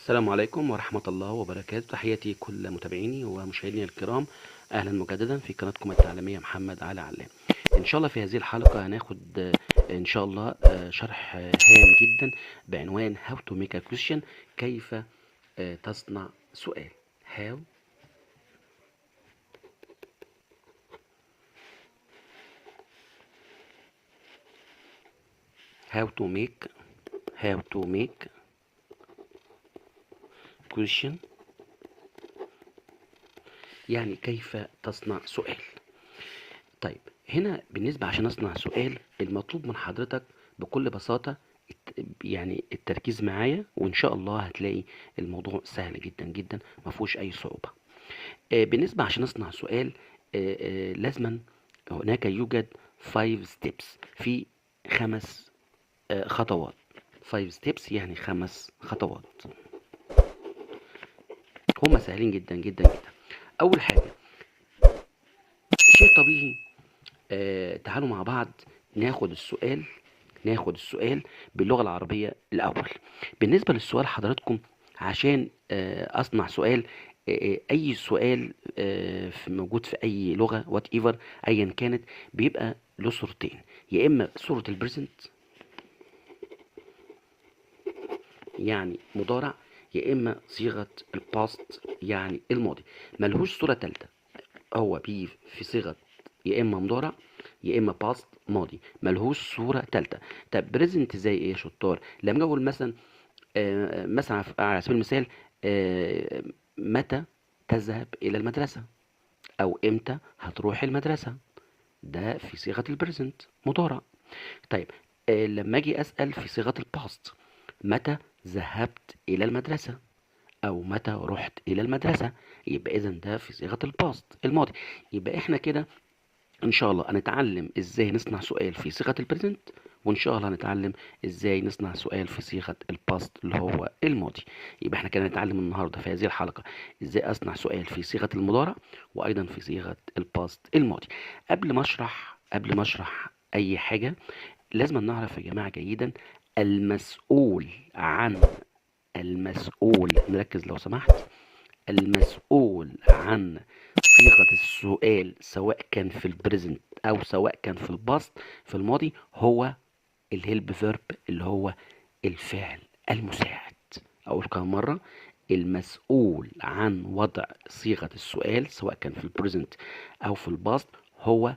السلام عليكم ورحمة الله وبركاته. تحياتي كل متابعيني ومشاهديني الكرام، أهلا مجددا في قناتكم التعليمية محمد علي علام. إن شاء الله في هذه الحلقة هناخد إن شاء الله شرح هام جدا بعنوان How to make a question. كيف تصنع سؤال. How to make question، يعني كيف تصنع سؤال. طيب هنا بالنسبة عشان أصنع سؤال، المطلوب من حضرتك بكل بساطة يعني التركيز معايا، وإن شاء الله هتلاقي الموضوع سهل جدا جدا مفهوش أي صعوبة. بالنسبة عشان أصنع سؤال، لازما هناك يوجد 5 steps، في 5 خطوات. 5 steps يعني 5 خطوات، هما سهلين جدا جدا جدا. أول حاجة شيء طبيعي، تعالوا مع بعض ناخد السؤال باللغة العربية الأول. بالنسبة للسؤال حضراتكم، عشان أصنع سؤال، أي سؤال موجود في أي لغة وات ايفر أيا كانت، بيبقى له صورتين، يا إما صورة البريزنت يعني مضارع، يا إما صيغة الباست يعني الماضي، ملهوش صورة تالتة. هو بيجي في صيغة يا اما مضارع يا اما باست ماضي، ملهوش صورة تالتة. طب بريزنت زي ايه يا شطار؟ لما اقول مثلا مثلا على سبيل المثال، متى تذهب الى المدرسة، او امتى هتروح المدرسة، ده في صيغة البريزنت مضارع. طيب لما اجي اسأل في صيغة الباست، متى ذهبت الى المدرسة او متى رحت الى المدرسة، يبقى اذا ده في صيغة الباست الماضي. يبقى احنا كده ان شاء الله هنتعلم ازاي نصنع سؤال في صيغة البريزنت، وان شاء الله هنتعلم ازاي نصنع سؤال في صيغة الباست اللي هو الماضي. يبقى احنا كده هنتعلم النهارده في هذه الحلقة ازاي اصنع سؤال في صيغة المضارع وايضا في صيغة الباست الماضي. قبل ما اشرح اي حاجة، لازم نعرف يا جماعة جيدا المسؤول عن المسؤول نركز لو سمحت، المسؤول عن صيغة السؤال سواء كان في البريزنت او سواء كان في الباست في الماضي هو الهيلب فيرب اللي هو الفعل المساعد. اقول كم مرة، المسؤول عن وضع صيغة السؤال سواء كان في البريزنت او في الباست هو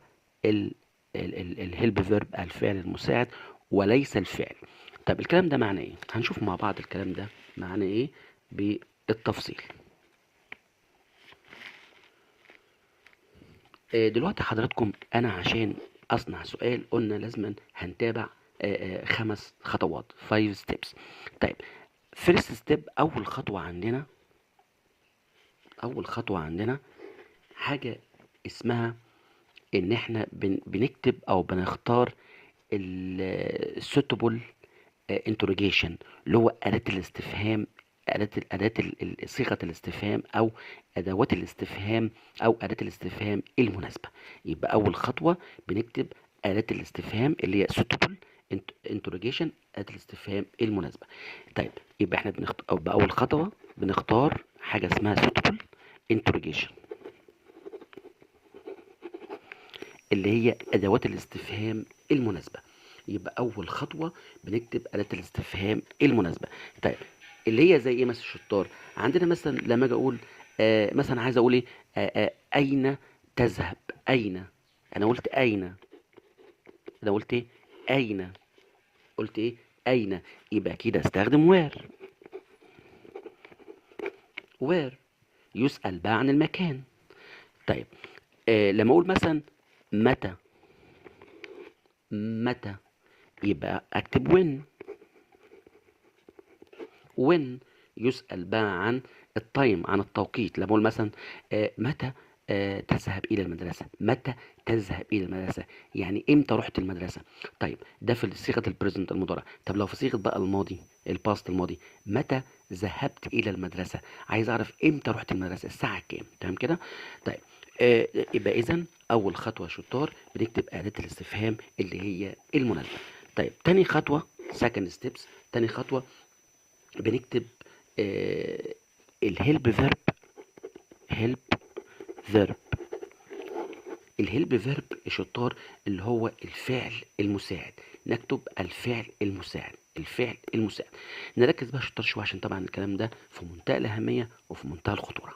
الهيلب فيرب الفعل المساعد وليس الفعل. طب الكلام ده معناه ايه؟ هنشوف مع بعض الكلام ده معناه ايه بالتفصيل. دلوقتي حضراتكم انا عشان اصنع سؤال قلنا لازما هنتابع 5 خطوات 5 steps. طيب first step، اول خطوة عندنا حاجة اسمها ان احنا بنكتب او بنختار السوتبل interrogation، اللي هو أداة الاستفهام، صيغة الاستفهام أو أدوات الاستفهام أو أداة الاستفهام المناسبة. يبقى أول خطوة بنكتب أداة الاستفهام اللي هي suitable interrogation، أداة الاستفهام المناسبة. طيب يبقى احنا أو بأول خطوة بنختار حاجة اسمها suitable interrogation اللي هي أدوات الاستفهام المناسبة. يبقى أول خطوة بنكتب أداة الاستفهام المناسبة. طيب اللي هي زي إيه مثلا الشطار؟ عندنا مثلا لما أجي أقول مثلا عايز أقول إيه، أين تذهب؟ أين؟ أنا قلت أين، أنا قلت إيه؟ أين؟ قلت إيه؟ أين؟ يبقى كده استخدم وير يسأل بقى عن المكان. طيب لما أقول مثلا متى يبقى أكتب when يسأل بقى عن التايم، عن التوقيت. لما اقول مثلا متى تذهب الى المدرسة، متى تذهب الى المدرسة يعني امتى رحت المدرسة. طيب ده في صيغة البريزنت المضارع. طب لو في صيغة بقى الماضي الباست الماضي، متى ذهبت الى المدرسة، عايز اعرف امتى رحت المدرسة الساعة كام. تمام كده. طيب يبقى اذا اول خطوة يا شطار بنكتب أداة الاستفهام اللي هي المناسبة. طيب تاني خطوة second steps، تاني خطوة بنكتب الهيلب فيرب. هيلب فيرب. الهيلب فيرب يا شطار اللي هو الفعل المساعد. نكتب الفعل المساعد. الفعل المساعد. نركز بقى شطار شويه عشان طبعا الكلام ده في منتهى الاهميه وفي منتهى الخطوره.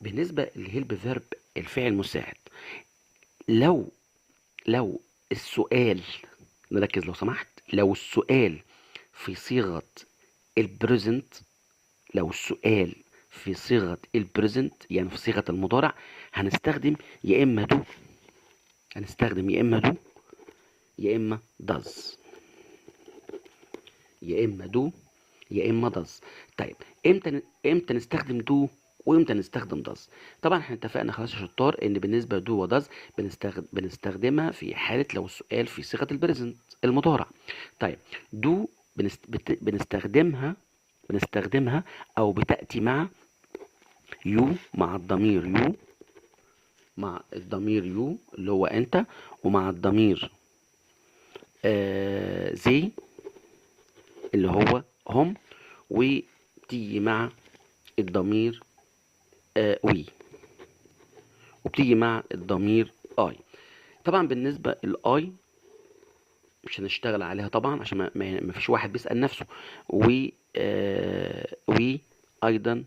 بالنسبه للهيلب فيرب الفعل المساعد، لو السؤال، نركز لو سمحت، لو السؤال في صيغه البريزنت، لو السؤال في صيغه البريزنت يعني في صيغه المضارع، هنستخدم يا اما دو، هنستخدم يا اما دو يا اما does. يا اما دو يا اما does. طيب امتى نستخدم دو وامتى نستخدم does؟ طبعا احنا اتفقنا خلاص يا شطار ان بالنسبه لدو وداز بنستخدمها في حاله لو السؤال في صيغه البريزنت المضارع. طيب دو بنستخدمها او بتاتي مع يو، مع الضمير يو، مع الضمير يو اللي هو انت، ومع الضمير زي اللي هو هم، وبتيجي مع الضمير وي، وبتيجي مع الضمير اي. طبعا بالنسبه الاي مش هنشتغل عليها طبعا عشان ما فيش واحد بيسأل نفسه، وي ايضا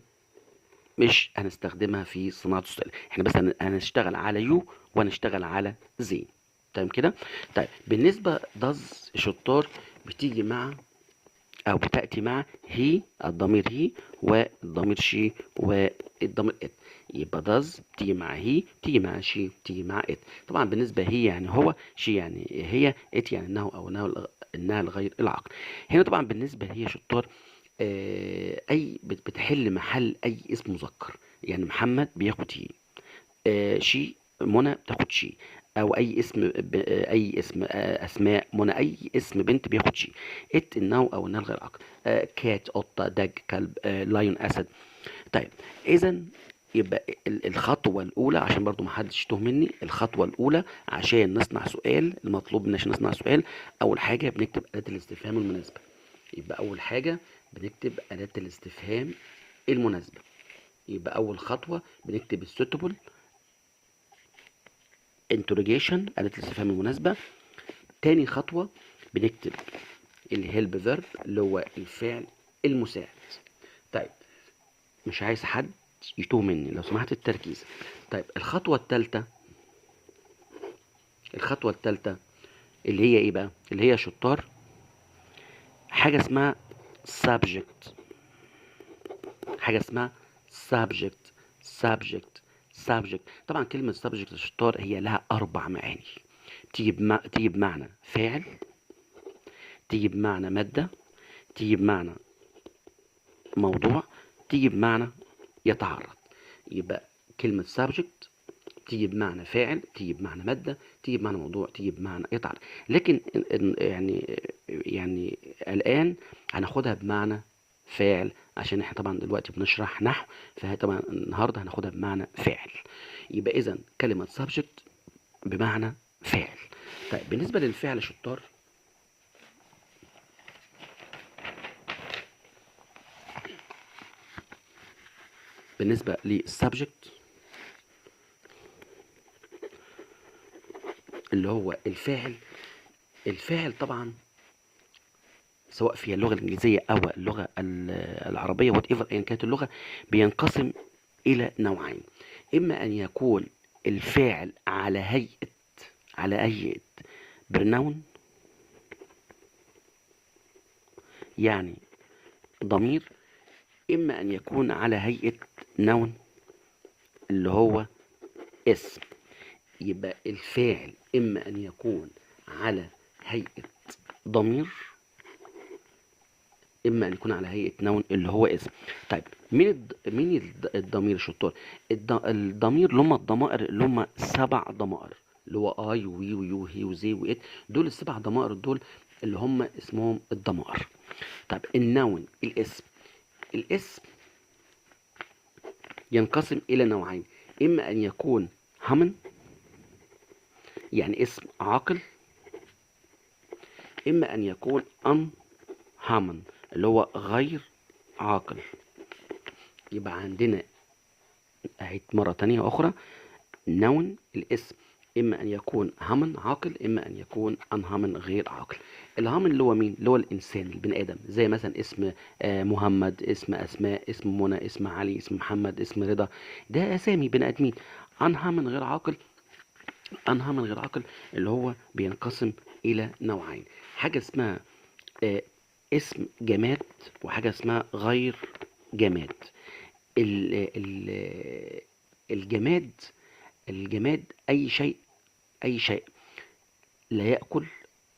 مش هنستخدمها في صناعة السؤال. احنا بس هنشتغل على يو وهنشتغل على زي. تمام كده. طيب بالنسبة داز شطار بتيجي مع او بتأتي مع هي، الضمير هي، والضمير شي، والضمير ات. يبقى داز بتيجي مع هي، بتيجي مع شي، بتيجي مع ات. طبعا بالنسبة هي يعني هو، شي يعني هي، ات يعني انه او انها الغير العاقل. هنا طبعا بالنسبة هي شطار اي بتحل محل اي اسم مذكر. يعني محمد بياخد هي، شي منى بتاخد شي، او اي اسم اي اسم اسماء منى، اي اسم بنت بياخد شي. ات النوع او النوع غير عاقل. كات قطه، دج كلب، لايون اسد. طيب اذا يبقى الخطوه الاولى عشان برضو ما حدش يتوه مني، الخطوه الاولى عشان نصنع سؤال، المطلوب منا عشان نصنع سؤال اول حاجه بنكتب اداه الاستفهام المناسبه. يبقى اول حاجه بنكتب اداه الاستفهام المناسبه. يبقى اول خطوه بنكتب السوتبل انتروجيشن، اداه الاستفهام المناسبه. تاني خطوه بنكتب الهيلب فيرب اللي هو الفعل المساعد. طيب مش عايز حد يتوه مني لو سمحت التركيز. طيب الخطوه الثالثه، الخطوه الثالثه اللي هي ايه بقى؟ اللي هي شطار حاجه اسمها subject. حاجه اسمها subject. subject. طبعا كلمه subject يا شطار هي لها 4 معاني. تيجي بمعنى فاعل، تيجي بمعنى ماده، تيجي بمعنى موضوع، تيجي بمعنى يتعرض. يبقى كلمة subject تيجي بمعنى فاعل، تيجي بمعنى مادة، تيجي بمعنى موضوع، تيجي بمعنى يتعرض. لكن يعني الآن هناخدها بمعنى فاعل عشان احنا طبعا دلوقتي بنشرح نحو، فطبعا النهارده هناخدها بمعنى فاعل. يبقى إذا كلمة subject بمعنى فاعل. طيب بالنسبة للفعل شطار، بالنسبة للسبجكت اللي هو الفاعل، الفاعل طبعا سواء في اللغة الإنجليزية أو اللغة العربية وات ايفر أيا كانت اللغة، بينقسم إلى نوعين. إما أن يكون الفاعل على هيئة برناون، يعني ضمير، إما أن يكون على هيئة نون اللي هو اسم. يبقى الفاعل إما أن يكون على هيئة ضمير، اما ان يكون على هيئه نون اللي هو اسم. طيب مين الضمير الشطار؟ الضمير اللي هم الضمائر اللي هم 7 ضمائر، اللي هو اي وي ويو هي وزي وات. دول ال7 ضمائر دول اللي هم اسمهم الضمائر. طيب النون الاسم ينقسم الى نوعين. اما ان يكون همن يعني اسم عاقل، اما ان يكون ان همن اللي هو غير عاقل. يبقى عندنا اهي مرة تانية اخرى، نون الاسم اما ان يكون همن عاقل، اما ان يكون انهمن غير عاقل. الهمن اللي هو مين؟ اللي هو الانسان البني ادم، زي مثلا اسم محمد، اسم اسماء، اسم منى، اسم علي، اسم محمد، اسم رضا، ده اسامي بني ادمين. انهمن غير عاقل، انهمن غير عاقل اللي هو بينقسم الى نوعين، حاجة اسمها اسم جماد، وحاجة اسمها غير جماد. ال ال الجماد، الجماد أي شيء، أي شيء لا يأكل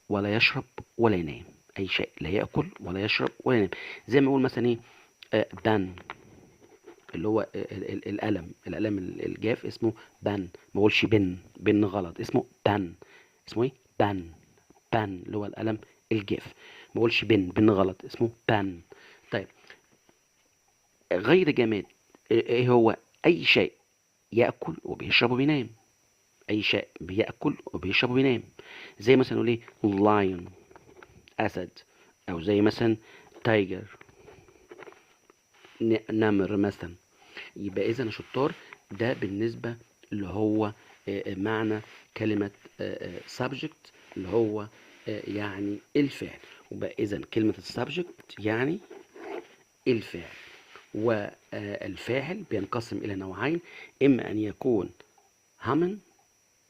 ولا يشرب ولا ينام، أي شيء لا يأكل ولا يشرب ولا ينام. زي ما أقول مثلا إيه، بان، اللي هو القلم، القلم الجاف اسمه بان، ما اقولش بن، بن غلط، اسمه بان. اسمه ايه؟ بان. بان اللي هو القلم الجاف، ما اقولش بن، بن غلط، اسمه بان. طيب غير جماد ايه هو؟ اي شيء ياكل وبيشرب وبينام، اي شيء بياكل وبيشرب وبينام. زي مثلا نقول ايه؟ لايون، اسد، او زي مثلا تايجر، نمر مثلا. يبقى اذا يا شطار ده بالنسبه اللي هو معنى كلمه subject، اللي هو يعني الفعل. وبقى اذا كلمه السبجكت يعني الفعل. والفاعل بينقسم الى نوعين، اما ان يكون همن،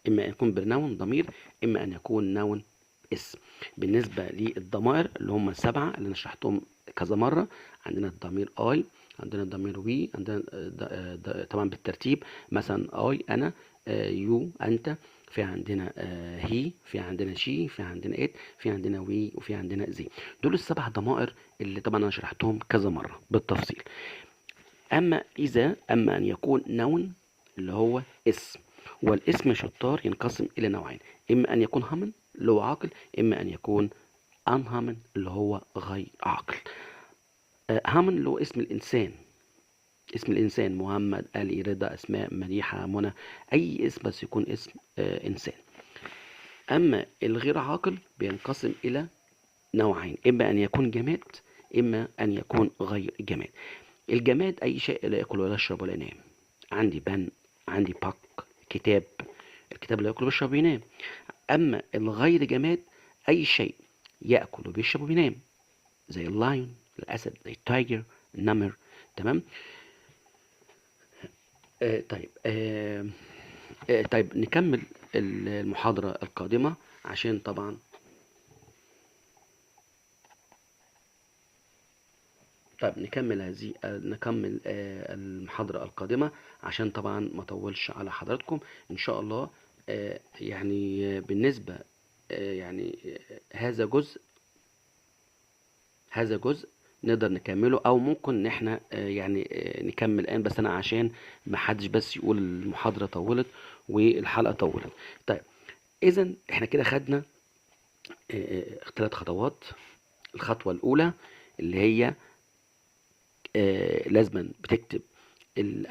اما ان يكون برناون ضمير، اما ان يكون نون اسم. بالنسبه للضمائر اللي هم السبعه اللي انا شرحتهم كذا مره، عندنا الضمير اي، عندنا الضمير وي، عندنا طبعا بالترتيب، مثلا اي انا، يو انت، في عندنا هي، في عندنا شي، في عندنا ات، في عندنا وي، وفي عندنا زي. دول السبع ضمائر اللي طبعا انا شرحتهم كذا مره بالتفصيل. اما ان يكون نون اللي هو اسم، والاسم يا شطار ينقسم الى نوعين، اما ان يكون همن اللي هو عاقل، اما ان يكون انهمن اللي هو غير عاقل. همن اللي هو اسم الانسان، اسم الانسان محمد، علي، رضا، اسماء، مديحه، منى، اي اسم بس يكون اسم انسان. اما الغير عاقل بينقسم الى نوعين، اما ان يكون جماد، اما ان يكون غير جماد. الجماد اي شيء لا ياكل ولا يشرب ولا ينام، عندي بن، عندي باك، كتاب، الكتاب لا ياكل ويشرب وينام. اما الغير جماد اي شيء ياكل وبيشرب وبينام، زي اللايون الاسد، زي التايجر النمر. تمام. طيب طيب نكمل المحاضرة القادمة عشان طبعا طيب نكمل هذه نكمل المحاضرة القادمة عشان طبعا ما اطولش على حضراتكم ان شاء الله. يعني بالنسبة يعني هذا جزء نقدر نكمله، او ممكن ان احنا يعني نكمل الان، بس انا عشان ما حدش بس يقول المحاضرة طولت والحلقة طولت. طيب اذا احنا كده خدنا 3 خطوات. الخطوة الاولى اللي هي لازما بتكتب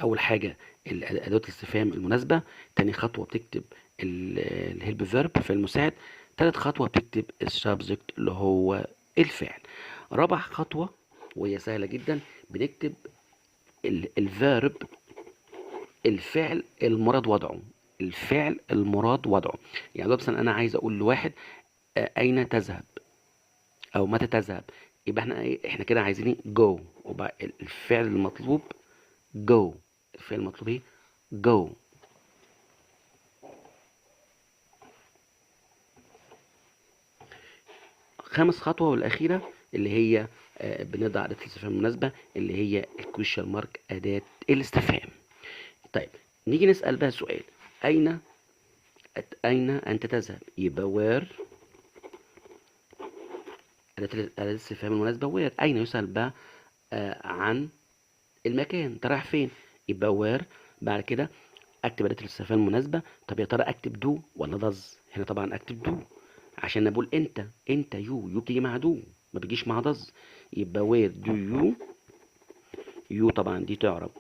اول حاجه ادوات الاستفهام المناسبه، تاني خطوه بتكتب الهيلب فيرب في المساعد، تالت خطوه بتكتب السبجكت اللي هو الفعل، رابع خطوه وهي سهله جدا بنكتب الفيرب، الفعل المراد وضعه، الفعل المراد وضعه. يعني مثلا انا عايز اقول لواحد اين تذهب او متى تذهب، يبقى احنا كده عايزين جو، وبقى الفعل المطلوب go، الفعل المطلوب ايه؟ go. خامس خطوة والأخيرة اللي هي بنضع أداة الاستفهام المناسبة اللي هي الكويشن مارك، أداة الاستفهام. طيب نيجي نسأل بقى سؤال، أين أنت تذهب؟ يبقى where، أداة الاستفهام المناسبة where. أين يسأل بقى عن المكان، أنت رايح فين؟ يبقى where. بعد كده اكتب اداه الاستفهام المناسبه. طب يا ترى اكتب دو ولا دز؟ هنا طبعا اكتب دو، عشان اقول انت يو بتيجي مع دو، ما بيجيش مع دز. يبقى وير دو يو طبعا دي تعرب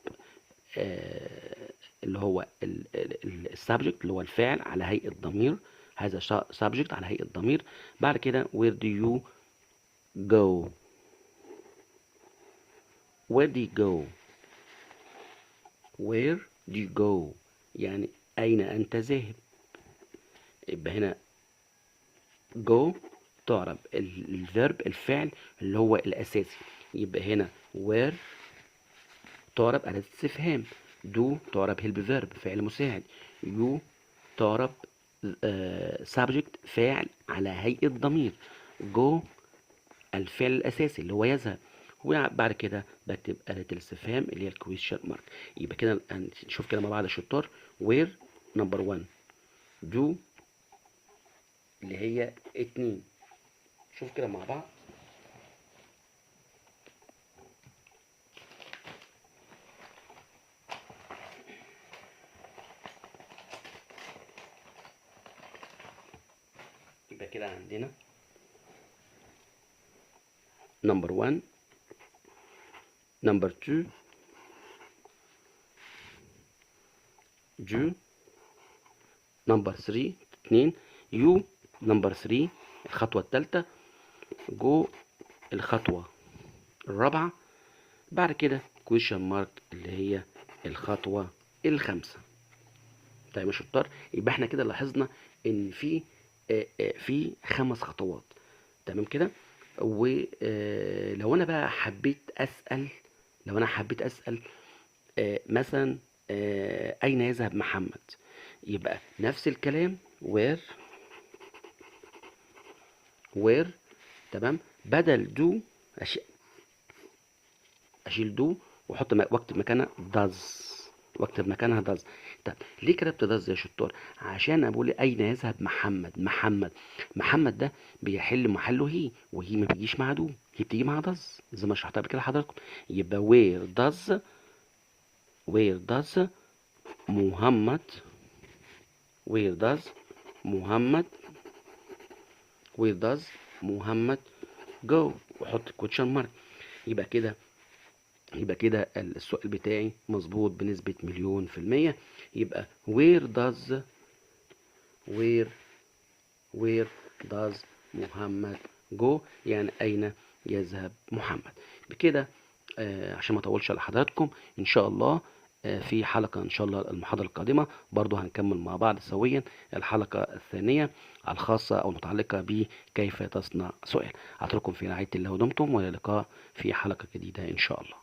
اللي هو السبجكت اللي هو الفاعل على هيئه ضمير، هذا سبجكت على هيئه ضمير. بعد كده where do you go، where do you go where do you go يعني أين أنت ذاهب. يبقى هنا go تعرب الفيرب الفعل اللي هو الأساسي. يبقى هنا where تعرب أداة استفهام. do تعرب help verb فعل مساعد. you تعرب subject فاعل على هيئة ضمير. go الفعل الأساسي اللي هو يذهب. وبعد كده بكتب أداة الاستفهام اللي هي الكويشن مارك. يبقى كده نشوف كده مع بعض الشطار. where number 1 do اللي هي 2. شوف كده مع بعض. يبقى كده عندنا number 1 number 2 do number 3 2 you number 3 الخطوة الثالثة. جو الخطوة الرابعة. بعد كده question mark اللي هي الخطوة الخامسة. طيب يا شطار، يبقى احنا كده لاحظنا ان في 5 خطوات. تمام كده. ولو انا بقى حبيت اسأل مثلا اين يذهب محمد، يبقى نفس الكلام where تمام. بدل do اشيل do واكتب مكانها does. طب ليه كتبت does يا شطار؟ عشان بقول اين يذهب محمد ده بيحل محله هي، وهي ما بيجيش مع do، هي بتيجي مع does زي ما شرحتها قبل كده لحضراتكم. يبقى where does محمد go وحط question mark. يبقى كده السؤال بتاعي مظبوط بنسبة 1,000,000%. يبقى where does محمد go يعني أين يذهب محمد. بكده عشان ما اطولش على حضراتكم، ان شاء الله في حلقة ان شاء الله المحاضرة القادمة برضو هنكمل مع بعض سويا الحلقة الثانية الخاصة او المتعلقة بكيف تصنع سؤال. اترككم في رعاية الله ودمتم، والى اللقاء في حلقة جديدة ان شاء الله.